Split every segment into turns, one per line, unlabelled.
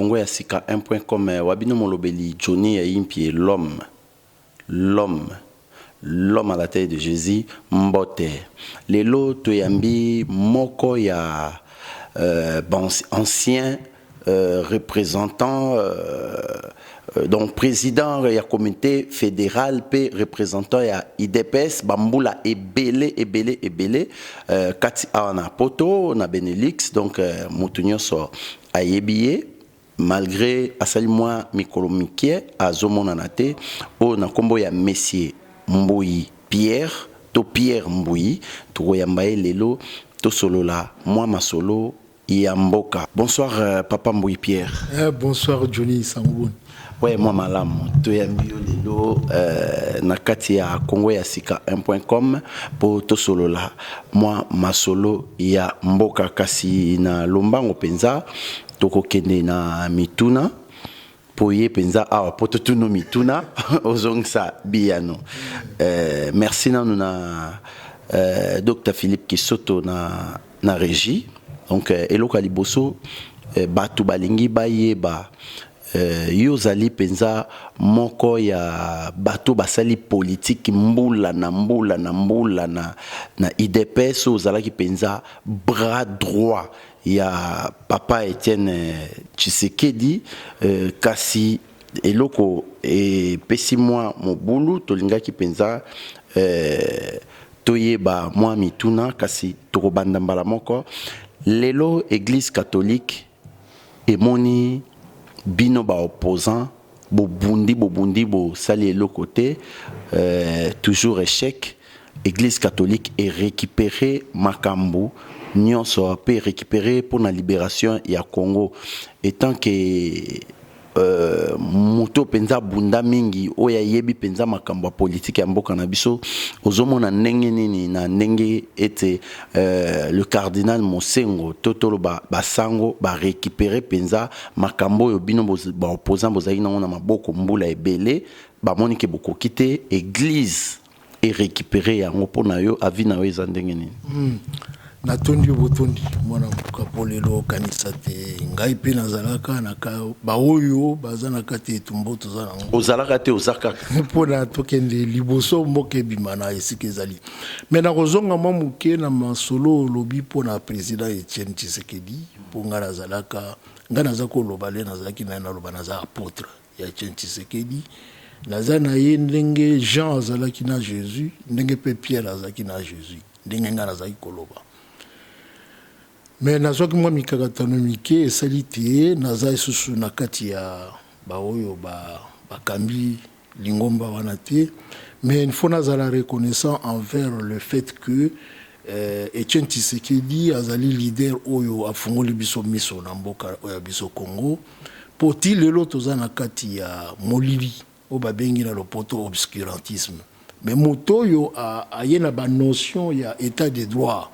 Congo ya sika 1.com wabino molobeli Johnny ya impi l'homme à la tête de Jésus mbote lelo toyambi moko ya ancien représentant donc président ya comité fédéral pe représentant ya IDPS bambula ebele kati ana poto na Benelux donc mutunyo so ayebiye malgré asali moi mikolomikie azomona nate o na kombo ya Messier Mbouyi Pierre Mbouyi tokoyambaye lelo to solola moi masolo Yamboka. Bonsoir Papa Mbouyi Pierre.
Bonsoir Johnny Sangoun.
Ouais, moi malam. Toyambio lelo nakati ya Congo ya sika 1.com pour to solola moi masolo ya mboka kasi na lombango penza toko kende na mituna poye penza awa poto tuno mituna ozongsa biano. Merci na Dr Philippe Kisoto na régie. Donc eloka liboso batu balingi bayeba yozali penza moko ya batu basali politique mbula na IDPS ozalaki penza bras droit ya papa Etienne Tshisekedi kasi eloko pesi moi mobulu tolingaki penza toyeba moi mituna kasi tokobanda mbala moko lelo église catholique emoni bino ba opposant bobundi bo sali le côté toujours échec église catholique est récupéré makambu nyonso peut récupérer pour la libération ya Congo étant que moto penza bunda mingi oya yebi penza makambo politique ya mboka na biso ozomona ndenge nini na ndenge ete le cardinal Mosengo totolo basango ba récupérer penza makambo yo bino ba opposant bozali na maboko mbula ebele ba monike boko kité église et récupérer yango pona yo avi na yo eza ndenge nini
natondi botondi mwana kapolelo kanisa te ngai pe nazalaka na baoyo bazana kati etumbo tozana
ozalaka te ozaka
pona tokende liboso mboke bimana esika ezali mais na kozonga mamuke na masolo lobi pona président Etienne Tshisekedi ponga nazalaka nga nazako lobale nazalaki na loba naza apôtre ya Etienne Tshisekedi nazana ye ndenge Jean azalaki na Jésus ndenge pe Pierre azalaki na Jésus ndenge nga nazalaki koloba. Mais nazoki mwa mikakatano mike esali te naza isusu na kati ya baoyo bakambi lingomba wana te mais il faut nazala reconnaissant envers le fait que Etienne Tshisekedi azali leader oyo afungoli biso miso na mboka oyo biso Congo poti lelo toza na kati ya molili o babengi na lopoto obscurantisme mais moto yo ayena ba notion ya état de droit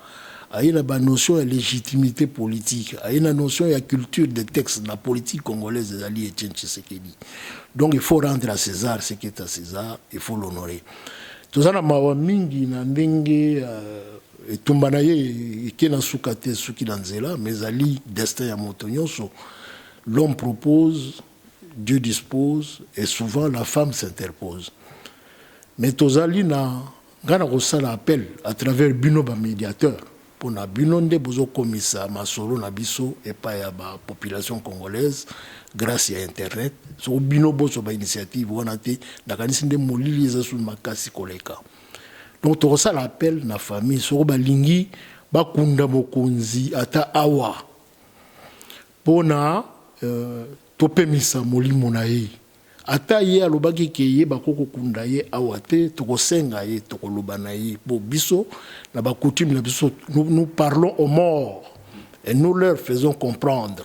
il y a une notion de légitimité politique, il y a une notion de culture de texte de la politique congolaise des alliés Etienne Tshisekedi. Donc il faut rendre à César ce qui est à César, il faut l'honorer. Tout ça, mawa mingi na ndenge etumbana ye kena sukate suki danzela, mais ali destin ya motonyoso. L'homme propose, Dieu dispose, et souvent la femme s'interpose. Mais tozali na ngana kosala appel à travers binoba médiateur. Pour na binonde bozo komisa masolo na biso et pas ya ba population congolaise grâce à internet so bino bozo ba initiative wana te nakanisi nde molili za su makasi koleka donc to ça l'appel na famille so ba lingi ba kunda mokonzi ata awa pona topemisa molimo na ye ata ye alobaki ke ye bakoko kunda ye awate tokosenga ye tokoloba na ye bo biso na ba coutume na biso nous parlons aux morts et nous leur faisons comprendre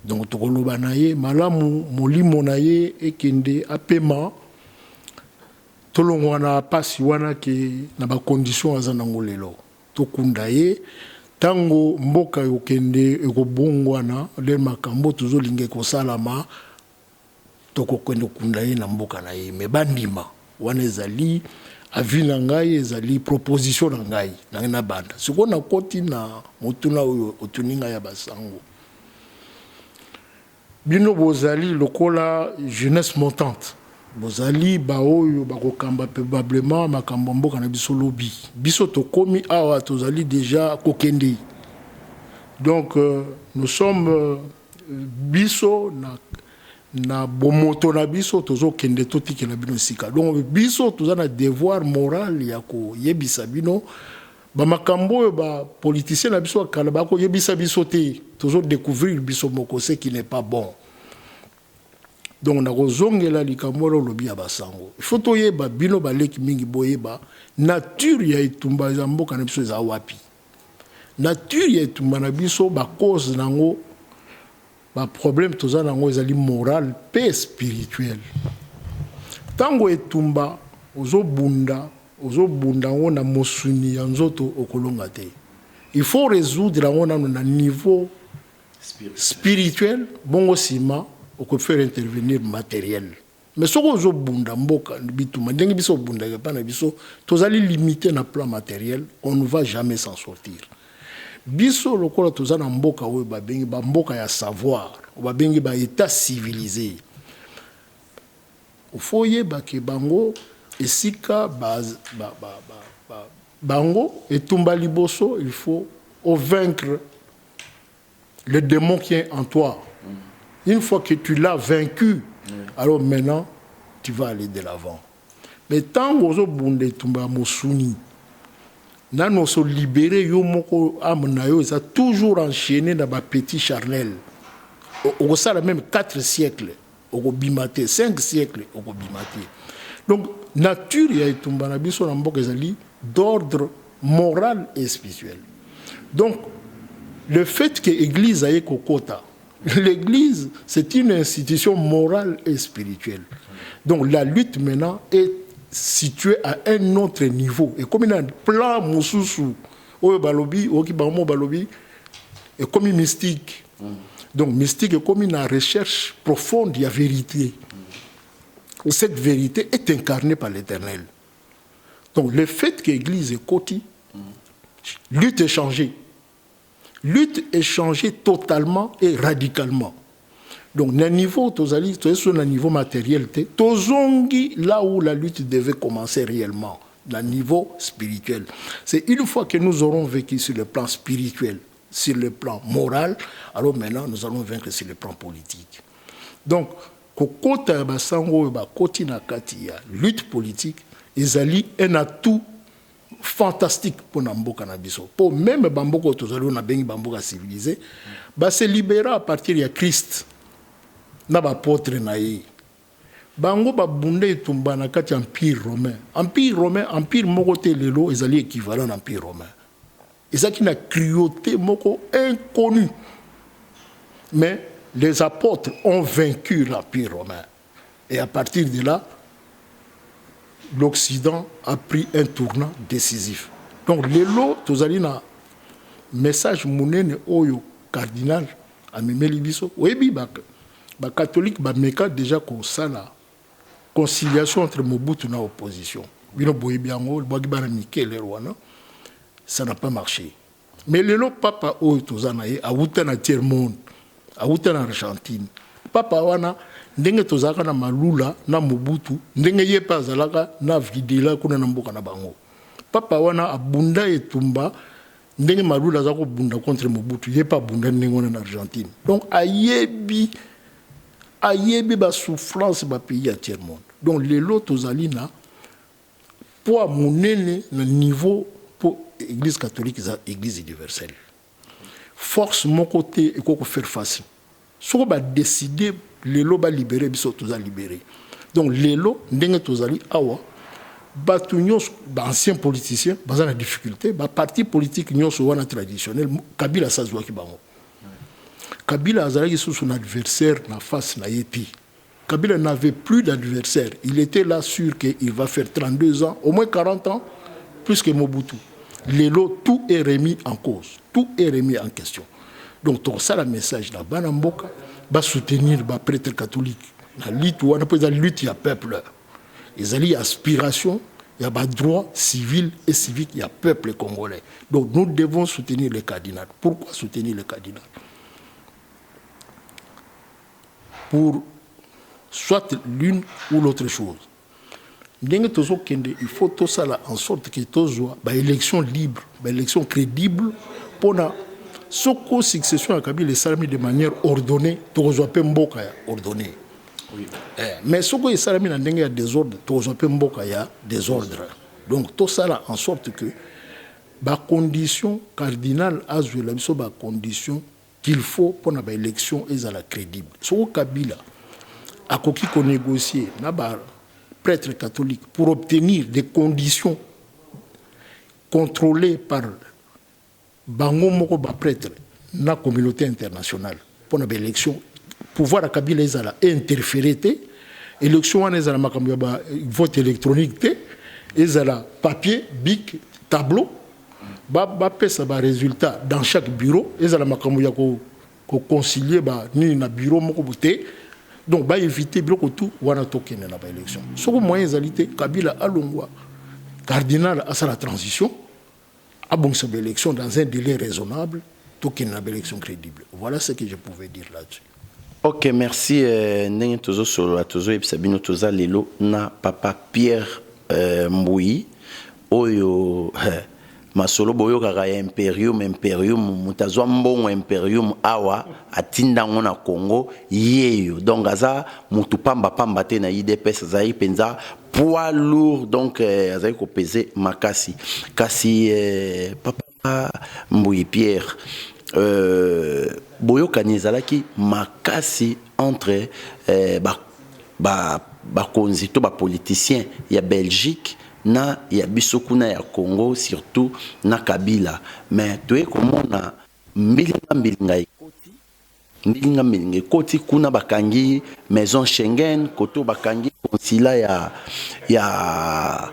donc tokoloba na ye malamu molimo na ye ekende apema tolongwana pasi wana ke na ba condition azana ngolelo tokunda ye tango mboka yokende ekobongwana le makambo tozolinga kosalama toko kwendo kunda ye na mboka na ye me bandima wana ezali avi na ngai ezali proposition na ngai na banda siko na koti na motuna oyo otuninga ya basango bino bozali lokola jeunesse montante bozali baoyo bakokamba probablement makambo mboka na biso lobi biso tokomi awa tozali déjà kokende donc nous sommes biso na bomoto na biso tozokende totikela bino sika donc biso toza na devoir moral ya koyebisa bino bamakambo oyo bapoliticien na biso akala bakoyebisa biso te tozodécouvrir biso moko ce qui n'est pas bon. Donc nakozongela likambo lobi ya basango il faut toyeba bino baleki mingi boyeba nature ya etumba ya mboka na biso eza wapi nature ya etumba na biso ba cause nango ba problème toza nango ezali moral pe spirituel tango etumba ozobunda ngo na mosuni ya nzoto okolonga te il faut résoudre ngo na niveau spirituel bongo sima on peut faire intervenir matériel mais ce qu'on bunda mboka bituma ndenge biso bunda ka na biso tozali limité na plan matériel on ne va jamais s'en sortir biso lokola tozana mboka oyo babengi ba mboka ya savoir babengi ba état civilisé ofoye ke bango esika bango etumba liboso il faut vaincre le démon qui est en toi. Une fois que tu l'as vaincu, alors maintenant, tu vas aller de l'avant. Mais tant que tu tumba mosuni, nous sommes libérés, nous sommes toujours enchaînés dans ma petite charnel. Au sein même 4 siècles, au bimate, 5 siècles, au bimate. Donc, nature, il y a tumba na biso na mboka ezali d'ordre moral et spirituel. Donc, le fait que l'Église ait kokota, l'Église, c'est une institution morale et spirituelle. Donc la lutte maintenant est située à un autre niveau. Et comme il y a un plan moussousou, balobi, balobi, et comme mystique. Donc mystique est comme une recherche profonde de la vérité. Et cette vérité est incarnée par l'Éternel. Donc le fait que l'Église est cotie, lutte est changée. Lutte est changée totalement et radicalement. Donc, à niveau sur un niveau matériel, tozongi là où la lutte devait commencer réellement, à niveau spirituel. C'est une fois que nous aurons vécu sur le plan spirituel, sur le plan moral, alors maintenant nous allons vaincre sur le plan politique. Donc, kokota basango ba koti na kati ya lutte politique, ezali un atout fantastique pour Namboka Nabiso. Pour même Bamboko Tozalo na bengi Bamboka civilisé, se libérer à partir de Christ. Na ba apôtre naï. Bango ba bunde tumba na kati empire romain. Empire mokote lelo ezali équivalent à empire romain. Et ça qui n'a cruauté moko inconnu. Mais les apôtres ont vaincu l'empire romain. Et à partir de là, l'Occident a pris un tournant décisif. Donc, l'élo, tozali na message mounene oyo cardinal a memeli biso. Oui, ba catholique ba meka déjà comme ça la conciliation entre Mobutu na opposition. Bino boye biango, boagi bana Mikel Rwanda. Ça n'a pas marché. Mais l'élo papa oyo tozana ye a wuta na tiers monde, a wuta na Argentine. Papa wana ndenge tozaka na malula na Mobutu ndenge ye pa zalaka na videla kuna na mboka na bango papa wana abunda etumba ndenge malula za ko bunda contre Mobutu ye pa bunda ndenge na Argentine donc ayebi ba souffrance ba pays à tiers monde donc les lots tozali na pour monene na niveau pour église catholique za église universelle force mon côté et ko faire face so ba décider les lots ba libérer biso toza libérer donc les lots ndenge tozali awa batu nyos ba anciens politiciens bazana difficulté ba parti politique nyos wana traditionnel Kabila sazwa ki bango Kabila azalaki sous son adversaire na face na yeti Kabila n'avait plus d'adversaire il était là sûr que il va faire 32 ans au moins 40 ans plus que Mobutu les lots tout est remis en cause tout est remis en question donc ça le message là bana mboka ba soutenir ba prêtre catholique la lutte ou on appelle la lutte il y a peuple il y a aspiration il y a ba droit civil et civique il y a peuple congolais donc nous devons soutenir le cardinal pourquoi soutenir le cardinal pour soit l'une ou l'autre chose. Il faut tout ça là en sorte que tout soit une élection libre, une élection crédible pour la succession à Kabila et Salami de manière ordonnée, tout soit pas mboka ordonnée. Mais ce que Salami n'a pas désordre, tout soit pas mboka désordre. Donc tout ça là en sorte que la condition cardinale a joué la condition qu'il faut pour une élection est crédible. Ce que Kabila a négocié prêtre catholique pour obtenir des conditions contrôlées par bango moko ba prêtre na communauté internationale pour une élection pouvoir à Kabila ezala interféré té élection wana ezala makambo ya ba vote électronique té ezala papier bic tableau ba pesa ba résultat dans chaque bureau ezala makambo ya ko concilier ba ni na bureau moko boté. Donc, va éviter beaucoup tout wana token na ba élection. Ce que moyen zalité Kabila alongwa cardinal à sa la transition a bon cette élection dans un délai raisonnable token na ba élection crédible. Voilà ce que je pouvais dire là-dessus.
OK, merci ndenge tozo solo tozo ebisabino toza lelo na papa Pierre Mboui oyo masolo boyo kaka imperium mutazwa mbongo imperium awa atinda ngona Congo yeyo donc aza mutu pamba te na IDPS azai penza poids lourd donc azai ko peser makasi kasi papa Mboui Pierre boyo kanizalaki makasi entre ba konzi to ba politicien ya Belgique na ya bisokuna ya Congo surtout na Kabila mais tu es comment na mbilinga ekoti kuna bakangi maison Schengen koto bakangi consulat ya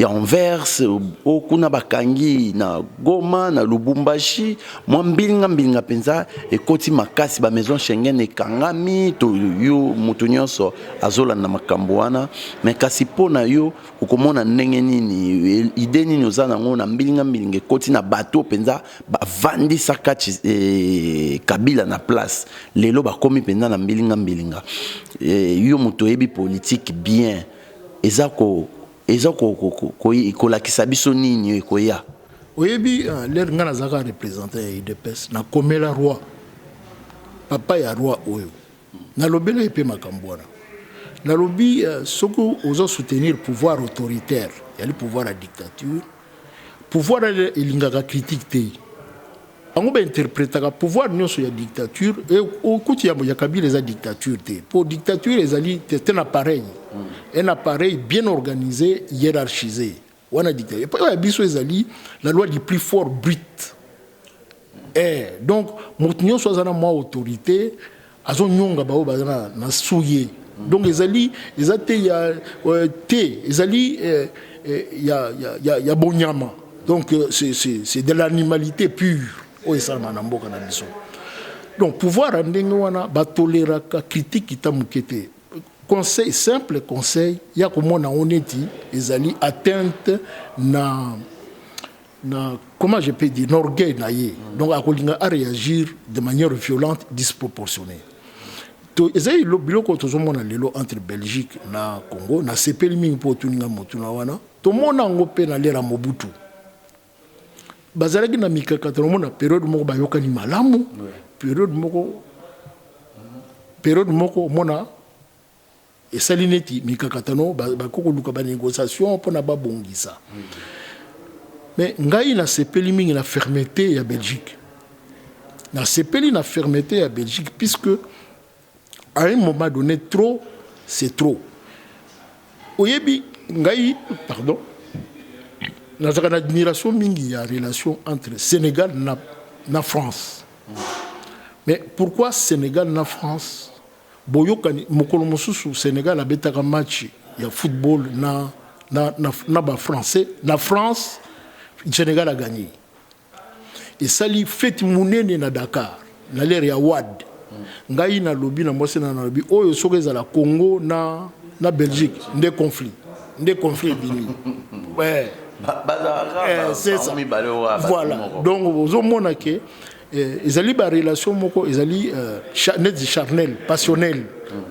Anvers o kuna bakangi na Goma na Lubumbashi mwa mbilinga penza ekoti makasi ba maison Schengen ekangami to yo mutu nyonso azola na makambo wana mais kasi pona yo ukomona ndenge nini ide nini ozana ngo na mbilinga ekoti na bateau penza bavandi sakati Kabila na place lelo bakomi penza na mbilinga yo mutu ebi politique bien kolakisa biso nini ekoya
oyebi l'air ngana zaka représenter IDPS na komela roi papa ya roi oyo na lobela epe makambwana na lobi soko ozo soutenir pouvoir autoritaire et le pouvoir à dictature pouvoir elingaka critique te ango ba interpréter ka pouvoir nyonso ya dictature et au kuti ya Kabila les dictature te pour dictature les ali c'est un appareil bien organisé hiérarchisé wana dictature et pas biso ezali la loi du plus fort brute et donc motunyo soit na autorité azo nyonga ba bazana na souye donc ezali ya te ezali ya bonyama donc c'est de l'animalité pure. Donc pouvoir ndenge wana ba toléraka critique kitamukete conseil simple conseil ya komona honnêteté ezali atteinte na comment je peux dire l'orgueil naie donc akolinga à réagir de manière violente disproportionnée to ezali biloko tozomona lelo entre Belgique na Congo na sepeli mingi po tuninga motuna wana to mona ngo pe na lera Mobutu bazalaki na mikakatano mona période moko bayokani malamu période moko mona esali neti mikakatano bakoko luka ba négociation pona babongisa mais ngai na sepeli mingi na fermeté ya Belgique na sepeli na fermeté ya Belgique puisque à un moment donné trop c'est trop oyebi ngai pardon na une admiration mingi ya relation entre Sénégal na France. Mais pourquoi Sénégal na France? Boyokani mokolo mosusu Sénégal a betaka match ya football na ba français na France Sénégal a gagné. Et sali fête munene na Dakar na l'air ya Wad. Ngai na lobi na mwase na lobi oyo sokeza la Congo na Belgique des conflits bini. Ouais. C'est ça. Voilà. Donc, vous avez que les relation moko, les charnel, passionnel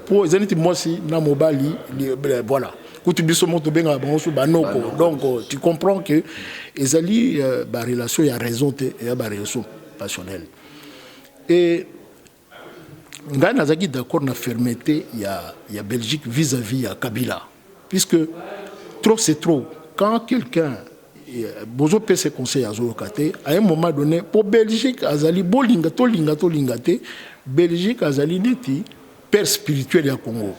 pour ezaniti mwasi na mobali voilà kuti biso moto benga bango banoko donc tu comprends que ezali ba relation ya raison te ya ba relation passionnelle et ngai nazaki d'accord na fermeté ya Belgique vis-à-vis ya Kabila puisque trop c'est trop quand quelqu'un bozo peut se conseiller à Zolokate à un moment donné pour Belgique azali bolinga to linga te Belgique azali neti père spirituel ya Congo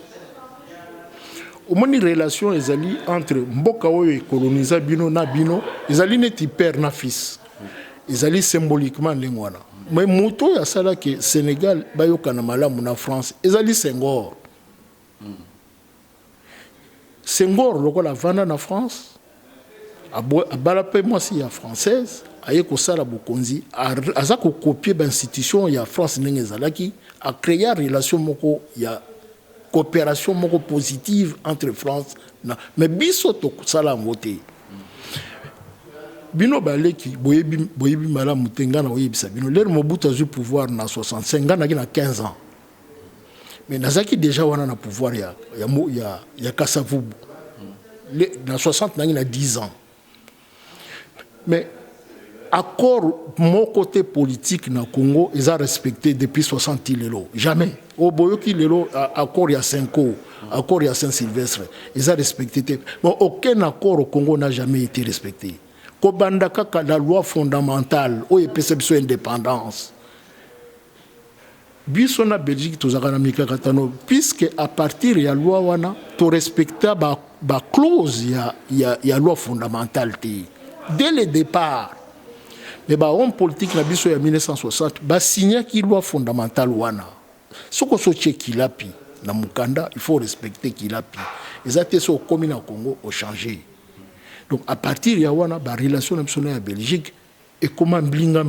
au moins une relation ezali entre mboka oyo colonisa bino na bino ezali neti père na fils ezali symboliquement lengwana mais moto ya sala que Sénégal bayokana malamu na France ezali Senghor Senghor lokola vana na France abala pe mwasi ya française aye kosala bokonzi aza ko copier ba institution ya France ndenge ezalaki a créer relation moko ya coopération moko positive entre France na mais biso to sala ngote bino baleki boyebi malamu tenga na oyebisa bino l'air Mobutu a eu pouvoir na 65 ngana ki na 15 ans mais nazaki déjà wana na pouvoir ya Kasavubu na 60 nangi na 10 ans mais accord mon côté politique na Congo ils ont respecté depuis 60 lelo jamais au boyoki lelo accord il y a 5 ans accord il y a Saint-Sylvestre ils ont respecté bon aucun accord au Congo n'a jamais été respecté kobanda kaka la loi fondamentale o epesa biso indépendance biso na Belgique tozaka na mikakatano puisque à partir ya loi wana to respecta ba clause ya loi fondamentale dès le départ. Mais bah homme politique na biso ya 1960 ba signé qui loi fondamentale wana. Soko so tcheki lapi na mukanda il faut respecter qui lapi. Ezate so comme na Congo au changer. Donc à partir ya wana ba relation na biso na Belgique et comment blinga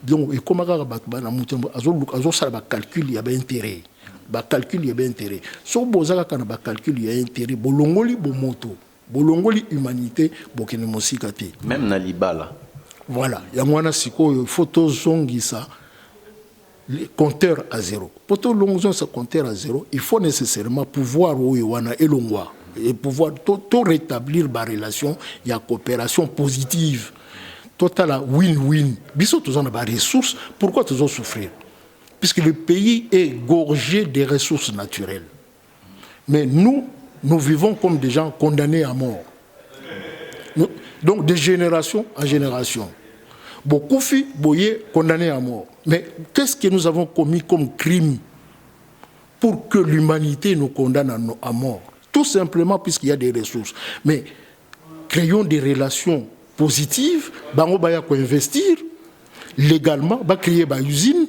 donc et comment ka ba na mutembo azo sala ba calcul ya ba intérêt. Ba calcul ya ba intérêt. So bozaka kana ba calcul ya intérêt bolongoli bomoto. Bolongoli humanité bokene mosika te.
Même na libala.
Voilà, il y a moins de photos zongisa le compteur à zéro. Pour tout ce compteur à zéro, il faut nécessairement pouvoir et pouvoir tout rétablir la relation, il y a coopération positive. Total win-win. Biso tous on a des ressources, pourquoi tous on souffrir? Puisque le pays est gorgé des ressources naturelles. Mais nous vivons comme des gens condamnés à mort. Donc de génération en génération. Beaucoup de boyé condamnés à mort. Mais qu'est-ce que nous avons commis comme crime pour que l'humanité nous condamne à mort? Tout simplement puisqu'il y a des ressources. Mais créons des relations positives, bango baya ko investir légalement, ba créer ba usine,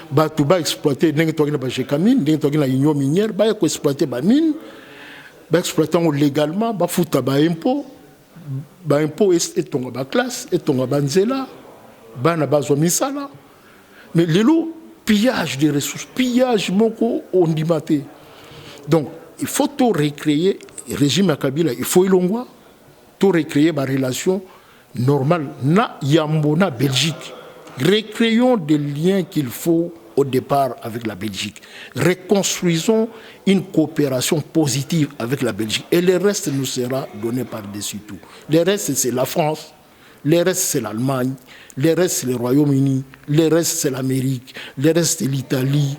ba tout ba exploiter ndenge to na ba jekamine, ndenge to na union minière, ba ko exploiter ba mine, ba exploitant légalement, ba futa ba impôt. Ba impôt est ton ba classe et ton ba nzela bana bazwa misala mais lelo pillage des ressources pillage moko ondimate donc il faut tout recréer régime à Kabila il faut ilongwa tout recréer ba relation normale na yambo na Belgique recréons des liens qu'il faut au départ avec la Belgique. Reconstruisons une coopération positive avec la Belgique. Et le reste nous sera donné par-dessus tout. Le reste, c'est la France. Le reste, c'est l'Allemagne. Le reste, c'est le Royaume-Uni. Le reste, c'est l'Amérique. Le reste, c'est l'Italie.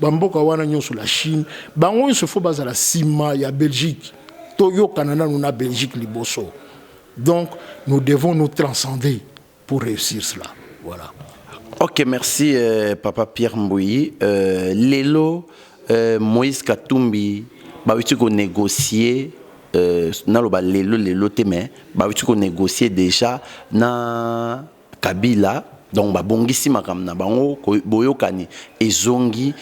Bamboka wana sur la Chine. Bango, il se faut baser à la Sima, il y a Belgique. Toyo, Canada, nous avons Belgique, Liboso. Donc, nous devons nous transcender pour réussir cela. Voilà.
Ok, merci Papa Pierre Mbouyi. Lelo, Moïse Katumbi, tu ko négocier, lelo teme, tu ko négocier déjà na Kabila, donc bongisi makam na bango boyokani ezongi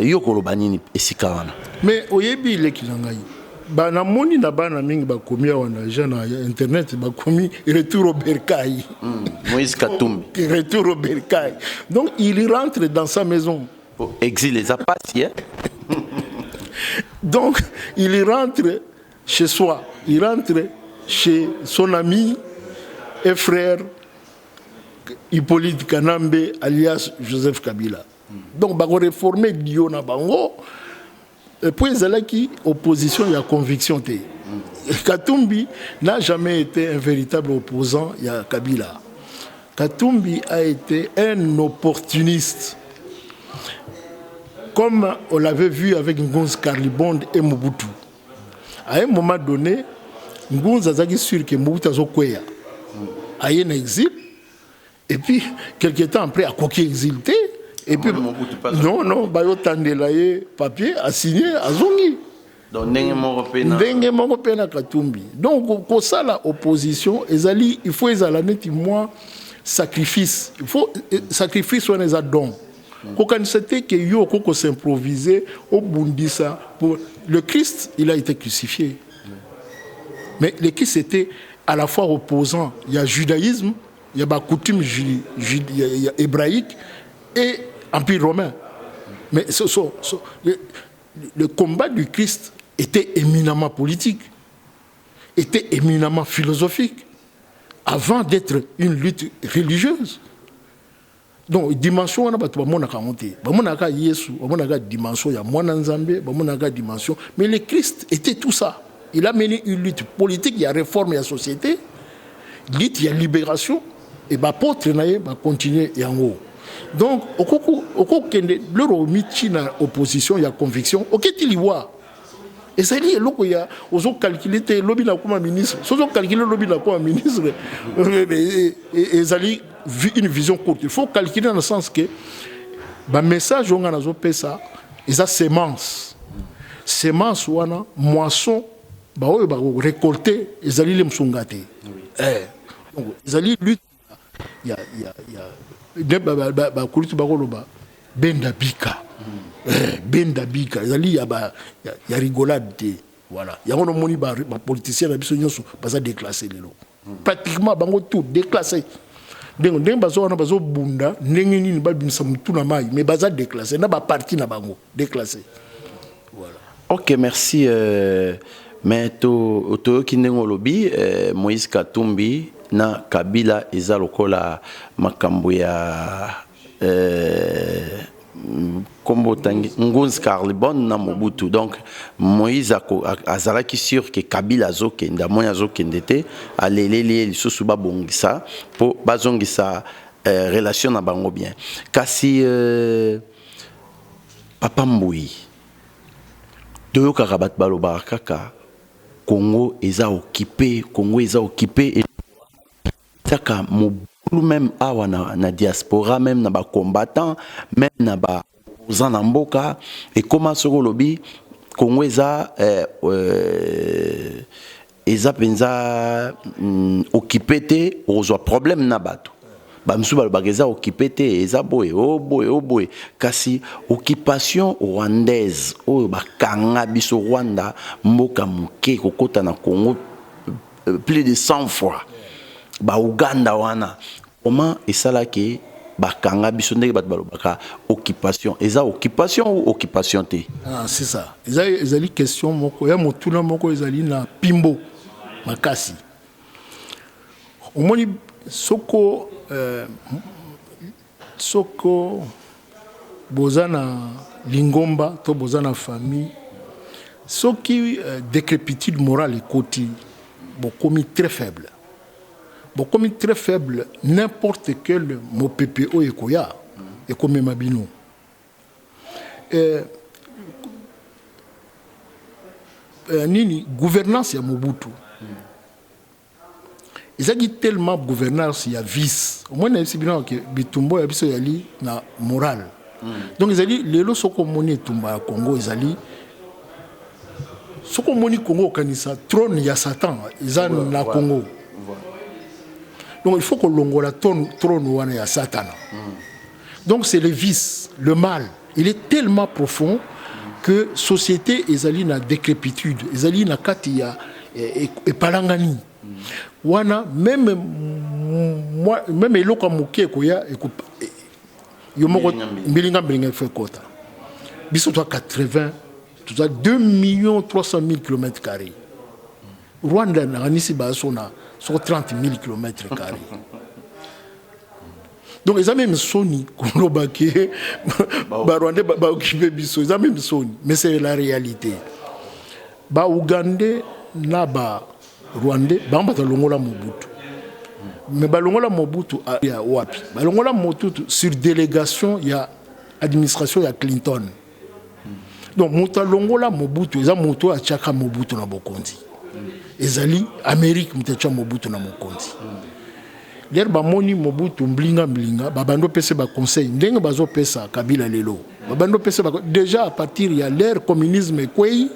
yokolo banini esikawana.
Mais oyebi lekilangai. Bana moni na bana mingi bakomi wana jana internet bakomi retour au bercail.
Moïse Katumbi.
Retour au bercail. Donc il rentre dans sa maison.
Exil les a passés.
Donc il rentre chez soi, il rentre chez son ami et frère Hippolyte Kanambe alias Joseph Kabila. Donc bako réformer Dio na bango. Pour qui opposition, il y a conviction. Katumbi n'a jamais été un véritable opposant à Kabila. Katumbi a été un opportuniste. Comme on l'avait vu avec Ngonz Karlibond et Mobutu. À un moment donné, Ngonz a dit sûr que Mobutu a Zokwea. A eu un exil. Et puis, quelques temps après, a coqué exilé. Et puis, non, Bayo Tandelaye, papier, a signé, a zongi.
Donc, Ndenge
Mongopena Katumbi. Donc, pour ça, l'opposition, il faut les moi sacrifice. Il faut sacrifice, on les a dons. Quand c'était que yo qu'on s'improvisait au Bundisa pour le Christ, il a été crucifié. Mais le Christ était à la fois opposant. Il y a judaïsme, il y a la coutume hébraïque et empire romain. Mais le combat du Christ était éminemment politique, était éminemment philosophique, avant d'être une lutte religieuse. Donc, dimension, on a monté. On a Yesu, on a dimension, il y a Mwana Nzambe, on a dimension. Mais le Christ était tout ça. Il a mené une lutte politique, il y a réforme, il y a société, lutte, il y a libération, et l'apôtre va continuer en haut. Donc, au leur opposition, il y a conviction. Ok, tu y vois. Et ça dit, il y a calculé le lobby comme ministre. Si on calcule le lobby comme ministre, et ça dit une vision courte. Il faut calculer dans le sens que le message on a ça, ils ont sémence. Sémence ou moisson, récolter, ils allaient les msungate. Donc, ils allaient lutter. Il y a Benda Bika. Benda Bika. Il y a rigolade. Voilà. Il y a un politicien qui a déclassé. Pratiquement, tout déclassé. Donc, il y a un bunda, mais baza déclassé. Il y a parti déclassé. Voilà.
Ok, merci. Mais to kinengo lobi Moïse Katumbi na Kabila eza lokola makambo ya kombo tangi Ngonz Karlibon na Mobutu. Donc Moïse azalaki sûr que Kabila azokende moya azokende te aleleli lisusu babongisa po bazongisa relation na bango bien. Kasi Papa Mbui toyokaka bato balobaka kaka Congo est occupé et saka mobulu même awa na diaspora même na ba combattant même na ba opposant na mboka et comment soko lobi Congo eza penza occupé te ozwa problème na bato bamsu balobaka occupé te eza boye boye kasi occupation rwandaise oyo bakanga biso Rwanda mboka muke kokota na Congo plus de 100 fois ba Uganda wana comment esalaki bakanga biso ndenge bato balobaka occupation eza occupation ou occupation te
c'est ça ezali question moko ya motuna moko ezali na pimbo makasi omoni soko bozana lingomba to bozana famille soki décrépitude morale côté bokomi très faible n'importe quel mot PPO ekoya ekomi mabino nini gouvernance ya Mobutu ils ont dit tellement gouvernance il y a vice au moins il y a bitumbo ya biso yali na morale donc ils ont dit lelo soko moni tumba Congo ils ont dit soko moni Congo kanisa trône ya Satan ils ont na Congo donc il faut que longola trône wana ya Satan donc c'est le vice le mal il est tellement profond que société ezali na décrépitude ezali na kati ya epalangani wana même eloko moke koya yo moko mbilinga fait kota biso to 80 tout ça 2 300 000 km². Rwanda na nisi ba sona sur 30 000 km². Donc ils ont même soni kolobake ba Rwandais ba occupé biso, ils ont même soni, mais c'est la réalité. Ba Ougandais na ba Rwandais ba mbata longola Mobutu. Mais ba longola Mobutu ya wapi? Ba longola Mobutu sur délégation ya administration ya Clinton. Donc muta longola Mobutu, ils ont moto a chaka Mobutu na bokonzi. Ezali Amérique mutacha Mobutu na mokonzi. L'air bamoni Mobutu mblinga babando pese ba conseil ndenge bazo pesa Kabila lelo. Babando pese déjà à partir ya l'ère communisme kwei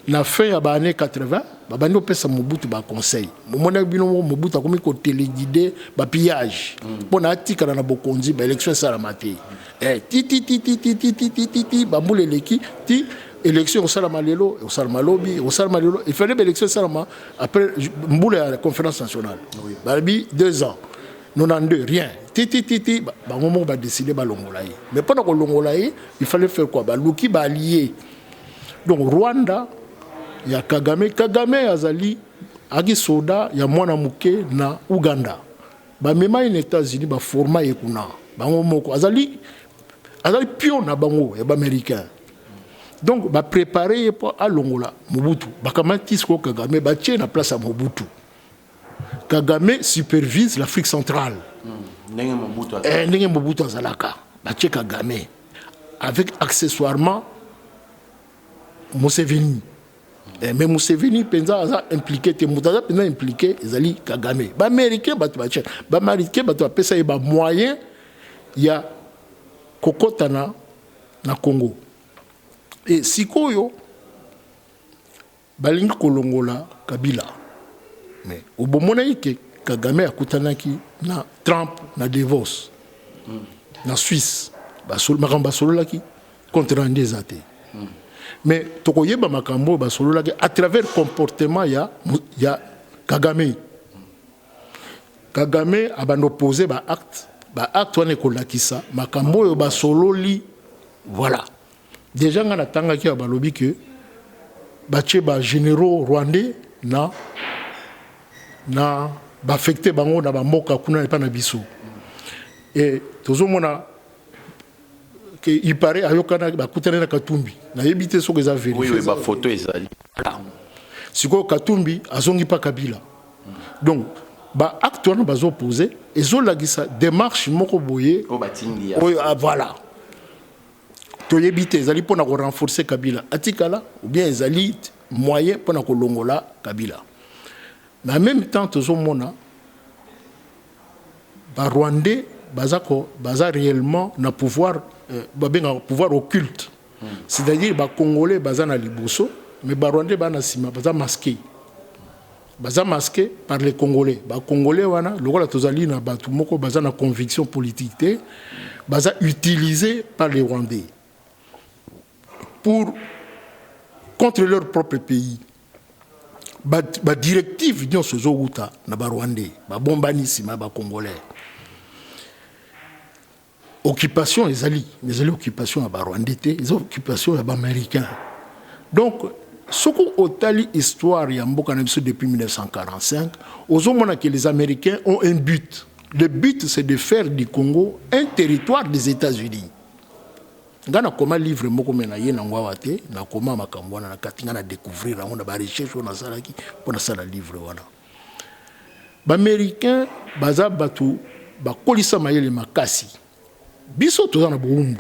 na fin ya ba année 80 babando pesa Mobutu ba conseil. Momona bino Mobutu akomi ko téléguider ba pillage. Pona atika na bokonzi ba élection sala maté. Ti bambule leki ti élection au Salamalelo, au Salamalobi, au Salamalelo. Il fallait l'élection Salama après Mboule à la conférence nationale. Oui. Barbi 2 ans. 92, rien. Moment va décider de l'ongolaï. Mais pendant que l'ongolaï, il fallait faire quoi? Luki va allier. Donc Rwanda, il y a Kagame. Kagame Azali, Agi Soda, il y a Mwana Muke na Uganda. Même les États-Unis, il format Ekuna. Azali pion na bango, et américain. Donc, va préparer pour à l'Ongola, Mobutu. Bakamatisco Kagame, bâtir la place à Mobutu. Kagame supervise l'Afrique centrale. N'enge Mobutu Azalaka. Bâtir Kagame. Avec accessoirement Museveni. Mais Museveni, penza a impliqué, Temutaza penza impliqué, Ezali Kagame. Ba américain, bâtir. Ba américain, bâtir, pesa y a moyen, il y a Kokotana na Congo. Et sikoyo balingi kolongola Kabila. Mais au bomona ike Kagame akutanaki na Trump na Davos. Na Suisse. Basolo makamba sololaki contre rendu zate. Mais tokoyeba makambo basololaki à travers le comportement ya Kagame. Kagame abando poser ba acte wane kolakisa makambo yo basololi voilà. Déjà, on a tangaki à balobi que bache ba généraux rwandais na affecté bango na mboka kuna pas na biso. Et tozo mona que il paraît ayokana ba kutana na Katumbi. Na yebité so que ça vérifié.
Oui, ba photo ezali.
Siko Katumbi azongi pa Kabila. Donc ba acte wana bazo poser ezo lagisa démarche moko boye. Voilà. Toyebite ezali pona ko renforcer Kabila atikala ou bien ezali moyen pona ko longola Kabila. Mais en même temps tozomona ba Rwandais baza réellement na pouvoir pouvoir occulte. C'est-à-dire ba Congolais baza na liboso mais ba Rwandais bana sima baza masqué. Baza masqué par les Congolais. Ba Congolais wana lokola tozali na batu moko baza na conviction politique te baza utilisé par les Rwandais. Pour contre leur propre pays. Ba directive dion sozo uta na ba Rwandais, ba bombanisi ma ba Congolais. Occupation ezali, mais les occupations à ba Rwandais, les occupations à ba américains. Donc soko otali histoire ya mboka na biso depuis 1945, ozomona que les Américains ont un but. Le but c'est de faire du Congo un territoire des États-Unis. Ngana koma livre moko mena ye na ngwa wate na koma makambo na katinga na découvrir on a ba recherche on a salaki pour na sala livre wana ba américain baza batu ba kolisa mayele makasi biso toza na boumbu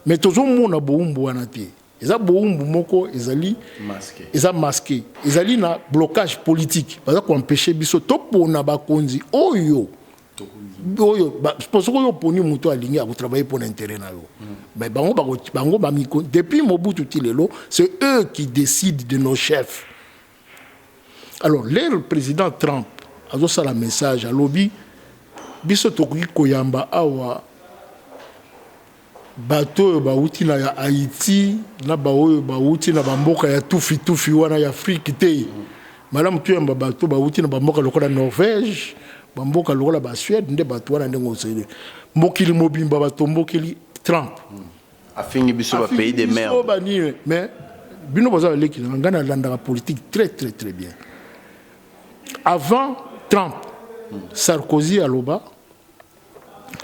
mais tozo mona boumbu wana te eza boumbu moko ezali masqué masqué ezali na blocage politique baza ko empêcher biso to pona ba konzi oyo parce que poni muto alingi à travailler pour l'intérêt na yo mais bango depuis Mobutu Tilelo c'est eux qui décident de nos chefs. Alors le président Trump a ça la message à lobby biso tokoki koyamba awa bato ba uti na ya Haïti na ba oyo ba uti na ba mboka ya tufi wana ya Afrique te madame tuyamba bato ba uti na ba mboka lokola Norvège bamboka lokola ba Suède nde bato wana ndengo sele mokili mobimba batombokeli Trump
afingi biso ba pays de mer
mais bino baza leki ngana landaka politique très bien avant Trump Sarkozy aloba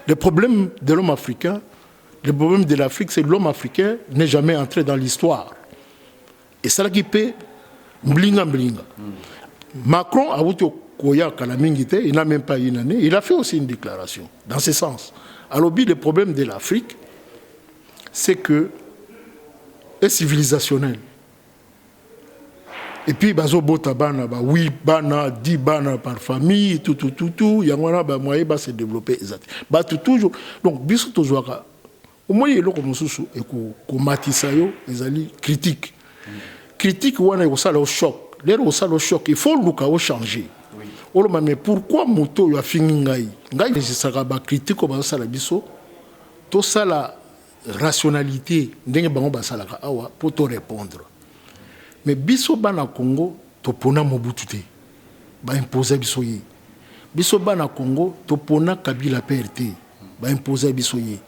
Le problème de l'homme africain, le problème de l'Afrique, c'est que l'homme africain n'est jamais entré dans l'histoire. Et c'est là qui peut mblinga. Macron a voulu Koya Kalamingite, il n'a même pas une année, il a fait aussi une déclaration dans ce sens. Alors, le problème de l'Afrique, c'est que est civilisationnel. Et puis, bazo bota bana, 8 bana, 10 bana par famille, tout, yangwana ba moyen ba se développer exact. Ba toujours. Donc, biso toujours au moins il est comme sous et ko matisa yo, ezali critique. Critique wana ko sala au choc. L'air au sala au choc, il faut le changer. Oui. Mais pourquoi moto yo afingi ngai? Ngai je saka ba critique ko ba sala biso. To sala rationalité ndenge bango ba sala ka awa pour te répondre. Mais biso bana Congo to pona Mobutu te ba imposer biso ye. Biso bana Congo to pona Kabila PRT ba imposer biso ye.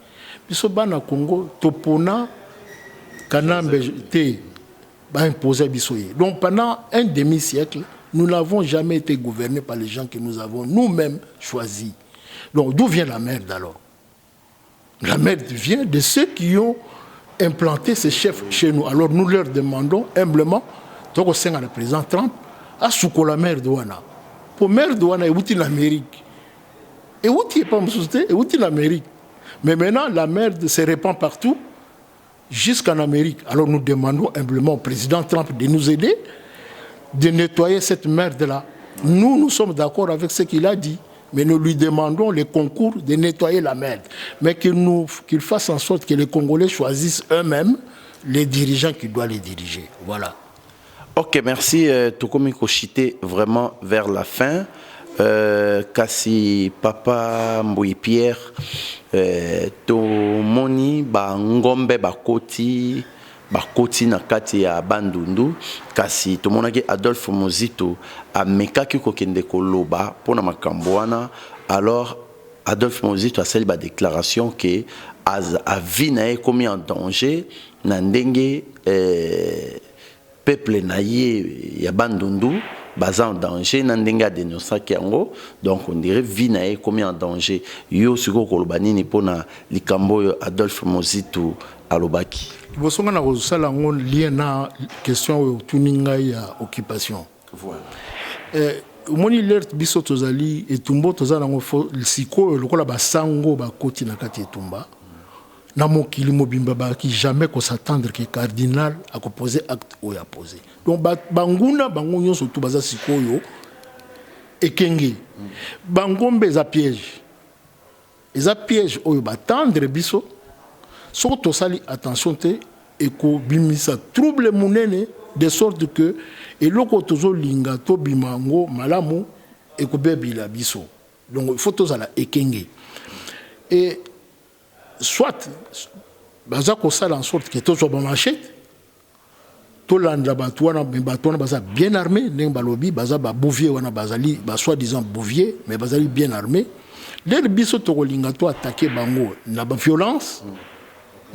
Biso bana Congo to pona Kanambe te ba imposer biso ye. Donc pendant un demi-siècle, nous n'avons jamais été gouvernés par les gens que nous avons nous-mêmes choisis. Donc d'où vient la merde alors? La merde vient de ceux qui ont implanté ces chefs chez nous. Alors nous leur demandons humblement, donc au sein de le président Trump, à souko la mer douana. Pour mer douana, et où est l'Amérique? Et où est pas société? Et où est l'Amérique? Mais maintenant, la merde se répand partout, jusqu'en Amérique. Alors nous demandons humblement au président Trump de nous aider, de nettoyer cette merde-là. Nous sommes d'accord avec ce qu'il a dit. Mais nous lui demandons les concours de nettoyer la merde. Mais qu'il fasse en sorte que les Congolais choisissent eux-mêmes les dirigeants qui doivent les diriger. Voilà.
Ok, merci. Tokomi Kochité, vraiment vers la fin. Kasi Papa Mbouy Pierre, Tomoni, Ngombe, Bakoti na kati ya Bandundu kasi tomonaki Adolphe Mozito amekaki kokende koloba pona makambo wana. Alors Adolphe Mozito a sali ba déclaration que avi na ye komi en danger na ndenge peuple na ye ya Bandundu baza en danger na ndenge dénonçaki yango. Donc on dirait vie na ye komi en danger. Yo siko koloba nini pona likambo yo Adolphe Mozito alobaki?
Vous avez lien na question tuninga ya occupation. Voilà. Moni alert biso tozali etumbo tozana ngo siko lokola basango ba koti na kati etumba. Na mokili mobimba ba ki jamais ko s'attendre que cardinal a poser acte ou a poser. Donc banguna bango nyonso to baza siko yo ekenge. Bangombe za piège. Eza piège oyo batendre biso. Surtout sali attention te et ko bimisa trouble munene de sorte que et loko tozo linga to bimango malamu et ko bebila biso. Donc il faut tous la ekenge. Et soit baza ko sala en sorte que tozo ba machette to landa batwana baza bien armé ndeng balobi baza ba bouvier wana bazali ba soi-disant bouvier mais bazali bien armé. Les biso to linga to attaquer bango na ba violence.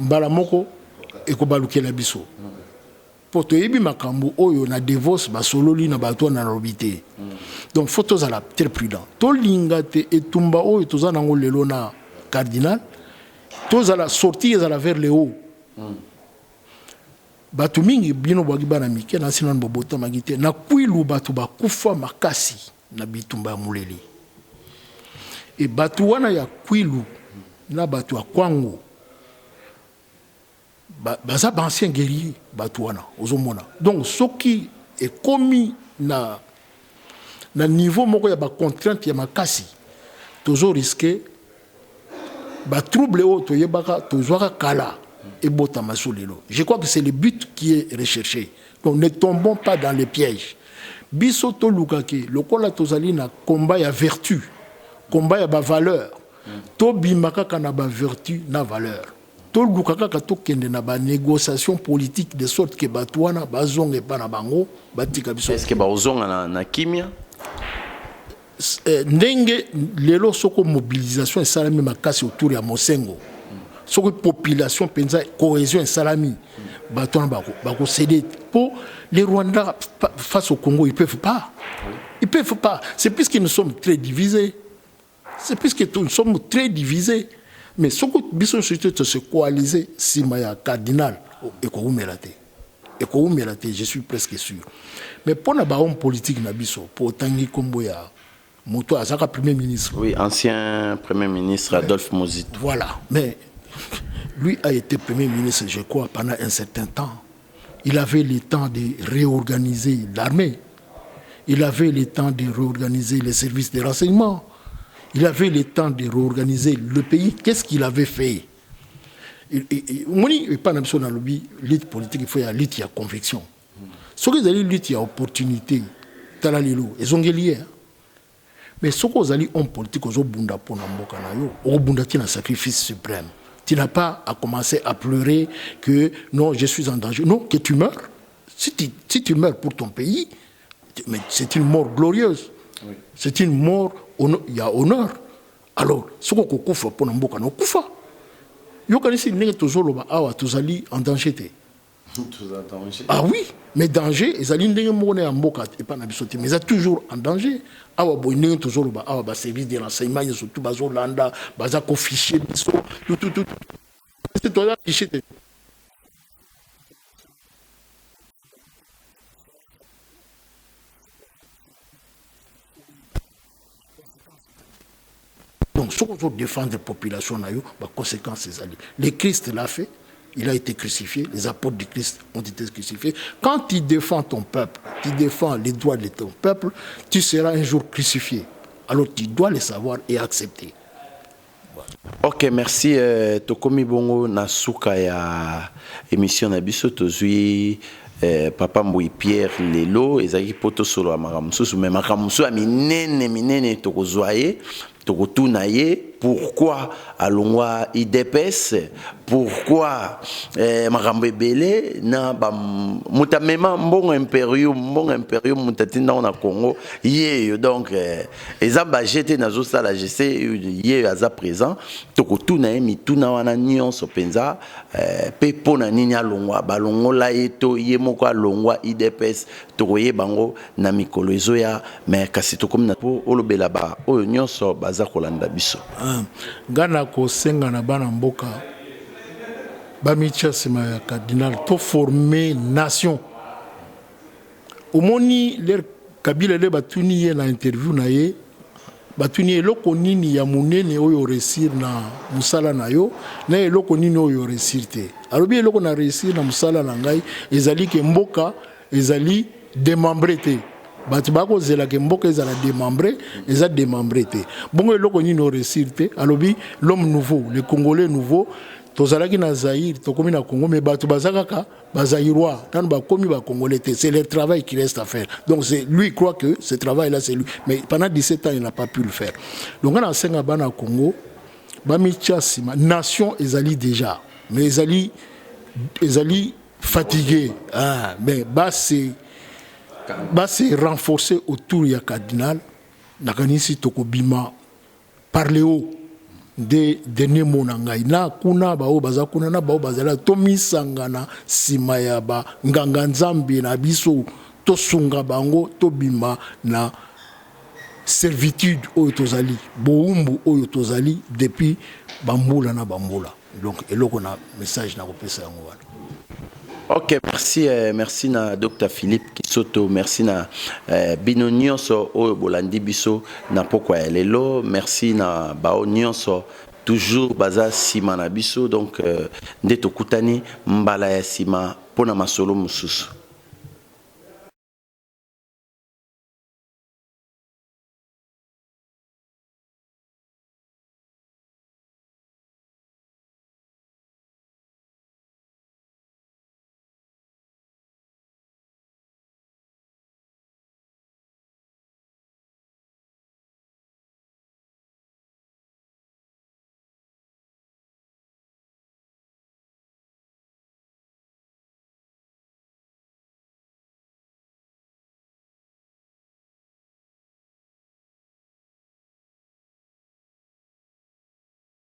Mbala moko ekobaluke la biso poto yebi makambo oyo na divorce basololi na bato na robité. Donc faut tous ala très prudent to lingate etumba oyo toza nango lelo na cardinal tous ala sortir ala vers le haut. Batu mingi bino bwagi bana mike na sinon bobota magite na kwilu batu bakufa makasi na bitumba muleli et batu wana ya kwilu na batu ya kwango baza ancien guerrier batouana ozomona. Donc ce qui est commis na niveau moko ya ba contrainte ya makasi toujours risqué ba trouble o to yebaka toujours kala et bota masolelo. Je crois que c'est le but qui est recherché. Donc ne tombons pas dans les pièges. Biso to lukake lokola tozali na combat ya vertu, combat ya ba valeur. To bimaka kana ba vertu na valeur. Na négociation politique de sorte que batouana bazonge pa na bango batika biso.
Est-ce que bazonga na kimia
ndenge lelo soko mobilisation et salami makasi autour ya Mosengo soko population penza cohésion et salami batouana bako céder pour les Rwandais face au Congo. Ils peuvent pas, c'est puisque nous sommes très divisés. C'est puisque nous sommes très divisés. Mais ce que nous sommes se coaliser, si Maya cardinal, et qu'on je suis presque sûr. Mais pour les hommes politiques, pour Tanguy Komboya, Moto Azaka Premier ministre.
Oui, ancien Premier ministre Adolphe Mozit.
Voilà. Mais lui a été Premier ministre, je crois, pendant un certain temps. Il avait le temps de réorganiser l'armée. Il avait le temps de réorganiser les services de renseignement. Il avait le temps de réorganiser le pays. Qu'est-ce qu'il avait fait? Il pas dans lobby, lutte politique, il faut y a lutte, il y a conviction. Ce que vous allez lutte, il y a opportunité. Ils ont lié. Mais ce que vous allez en politique, vous avez un sacrifice suprême. Tu n'as pas à commencer à pleurer que non, je suis en danger. Non, que tu meurs. Si tu meurs pour ton pays, mais c'est une mort glorieuse. Oui. C'est une mort, il y a honneur. Alors, ce que vous faites pour nous, vous faites. Vous connaissez les toujours en danger. Ah oui, mais danger, ils allaient en mboka et pas mais ils sont toujours en danger. Awa boy toujours awa service de renseignement surtout bazo landa baza ko fichier tout. C'est toi fichier. Donc, ce qu'on veut défendre la population, la conséquence, c'est ça. Le Christ l'a fait, il a été crucifié, les apôtres du Christ ont été crucifiés. Quand tu défends ton peuple, tu défends les droits de ton peuple, tu seras un jour crucifié. Alors, tu dois le savoir et accepter.
Voilà. Ok, merci. Tokomi Bongo Nasuka ya émission Nabiso Tozui. Papa Mbouy Pierre Lelo, ezaki poto solo amakamusu, mais makamusu a minene tokozoaye. Pourquoi alongwa IDPS, pourquoi makambo belé na ba mutamema mbongo impérium mutatinda na Congo yé donc ezaba jeté nazo sala jese yé aza présent tokotuna mituna wana nyonso penza pe pona nini alongwa balongola eto yé moko alongwa IDPS tokoye bango na mikolo ezoya mais kasi tokomna po olobela ba oyo nyonso baza kolanda biso.
Gana ko senga na bana mboka bamitia sima ya cardinal to former nation omoni leur Kabila le batuni ye na interview na ye batuni eloko nini ya munene oyo réussir na musala na yo na eloko nini oyo réussir te alobi eloko na réussir na musala na ngai ezali ke mboka ezali démembré te batu bako zela ke mboka ezala démembré eza démembré te bongo eloko nini o réussir te alobi l'homme nouveau le congolais nouveau tozalaki na Zaïre tokomi na Congo mais batu bazakaka bazaïrois tant ba komi ba congolais te c'est le travail qui reste à faire donc c'est lui croit que ce travail là c'est lui mais pendant 17 ans il n'a pas pu le faire donc on a senga bana Congo bamitia sima nation ezali déjà mais ezali fatigué mais c'est renforcé autour du cardinal nakanisi tokobima parler haut de dernier monangai na kuna bao bazakuna na bao bazala tomisangana sima ya ba nganga nzambe na biso to sunga bango to bima na servitude oyo tozali boumbu oyo tozali depuis bambula na bambula donc eloko na message na kopesa yango wana.
Ok, merci na Dr Philippe Kisoto, merci na bino nyonso oyo bolandi biso na pokwa ya lelo, merci na bao nyonso toujours baza sima na biso donc nde tokutani mbala ya sima pona masolo mususu.